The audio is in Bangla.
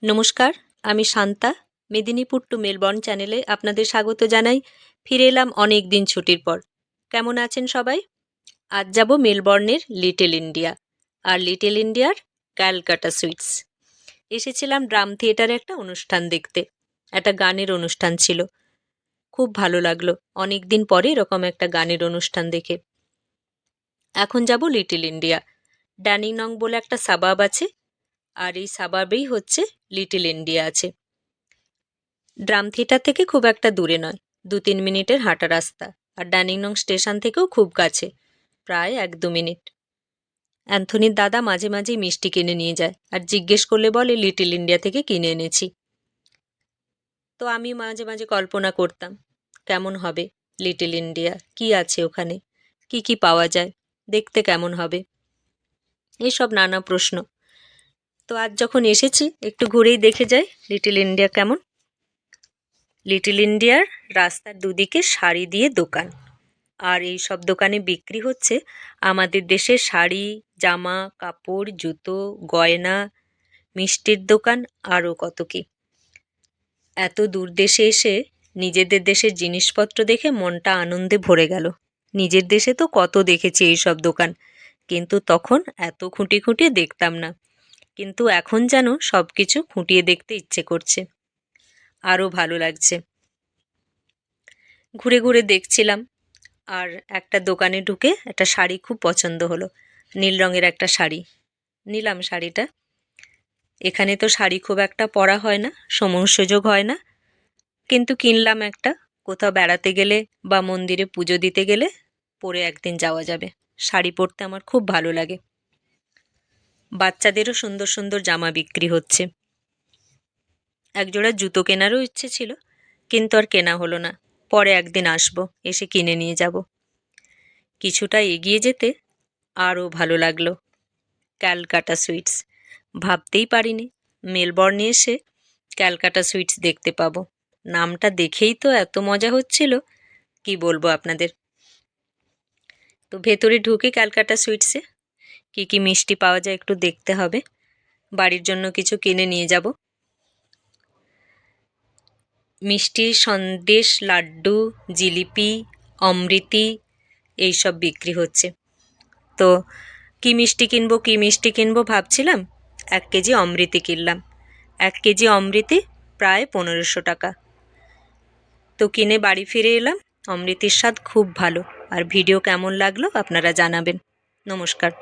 নমস্কার, আমি শান্তা। মেদিনীপুর টু মেলবর্ন চ্যানেলে আপনাদের স্বাগত জানাই। ফিরে এলাম অনেক দিন ছুটির পর। কেমন আছেন সবাই? আজ যাব মেলবর্নের লিটল ইন্ডিয়া আর লিটল ইন্ডিয়ার ক্যালকাটা সুইটস। এসেছিলাম ড্রাম থিয়েটারে একটা অনুষ্ঠান দেখতে। একটা গানের অনুষ্ঠান ছিল। খুব ভালো লাগলো অনেক দিন পরে এরকম একটা গানের অনুষ্ঠান দেখে। এখন যাব লিটল ইন্ডিয়া। ড্যানিনং বলে একটা সাবাব আছে, আর এই সাবাবেই হচ্ছে লিটল ইন্ডিয়া আছে। ড্রাম থিয়েটার থেকে খুব একটা দূরে নয়, 2-3 মিনিটের হাঁটা রাস্তা। আর ড্যানিনং স্টেশন থেকেও খুব কাছে, প্রায় 1-2 মিনিট। অ্যান্থনির দাদা মাঝে মাঝেই মিষ্টি কিনে নিয়ে যায়, আর জিজ্ঞেস করলে বলে লিটল ইন্ডিয়া থেকে কিনে এনেছি। তো আমি মাঝে মাঝে কল্পনা করতাম কেমন হবে লিটল ইন্ডিয়া, কি আছে ওখানে, কি কি পাওয়া যায়, দেখতে কেমন হবে, এইসব নানা প্রশ্ন। তো আজ যখন এসেছি একটু ঘুরেই দেখে যাই লিটল ইন্ডিয়া কেমন। লিটল ইন্ডিয়ার রাস্তার দুদিকে সারি দিয়ে দোকান, আর এই সব দোকানে বিক্রি হচ্ছে আমাদের দেশের শাড়ি, জামা কাপড়, জুতো, গয়না, মিষ্টির দোকান, আরও কত কি। এত দূর দেশে এসে নিজেদের দেশের জিনিসপত্র দেখে মনটা আনন্দে ভরে গেল। নিজের দেশে তো কত দেখেছি এই সব দোকান, কিন্তু তখন এত খুঁটিয়ে খুঁটিয়ে দেখতাম না। কিন্তু এখন যেন সব কিছু খুঁটিয়ে দেখতে ইচ্ছে করছে, আরও ভালো লাগছে। ঘুরে ঘুরে দেখছিলাম, আর একটা দোকানে ঢুকে একটা শাড়ি খুব পছন্দ হলো। নীল রঙের একটা শাড়ি নিলাম। শাড়িটা, এখানে তো শাড়ি খুব একটা পরা হয় না, সময় সুযোগ হয় না, কিন্তু কিনলাম একটা। কোথাও বেড়াতে গেলে বা মন্দিরে পুজো দিতে গেলে পরে একদিন যাওয়া যাবে। শাড়ি পরতে আমার খুব ভালো লাগে। বাচ্চাদেরও সুন্দর সুন্দর জামা বিক্রি হচ্ছে। একজোড়া জুতো কেনারও ইচ্ছে ছিল, কিন্তু আর কেনা হলো না। পরে একদিন আসবো, এসে কিনে নিয়ে যাব। কিছুটা এগিয়ে যেতে আরও ভালো লাগলো। ক্যালকাটা সুইটস, ভাবতেই পারিনি মেলবর্নে এসে ক্যালকাটা সুইটস দেখতে পাবো। নামটা দেখেই তো এত মজা হচ্ছিল, কি বলবো আপনাদের। তো ভেতরে ঢুকে ক্যালকাটা সুইটসে কি কি মিষ্টি পাওয়া যায় একটু দেখতে হবে। বাড়ির জন্য কিছু কিনে নিয়ে যাব। মিষ্টি, সন্দেশ, লাড্ডু, জিলিপি, অমৃতি এইসব বিক্রি হচ্ছে। তো কি মিষ্টি কিনবো ভাবছিলাম। 1 কেজি অমৃতি কিনলাম। 1 কেজি অমৃতি প্রায় 1500 টাকা। তো কিনে বাড়ি ফিরে এলাম। অমৃতির স্বাদ খুব ভালো। আর ভিডিও কেমন লাগলো আপনারা জানাবেন। নমস্কার।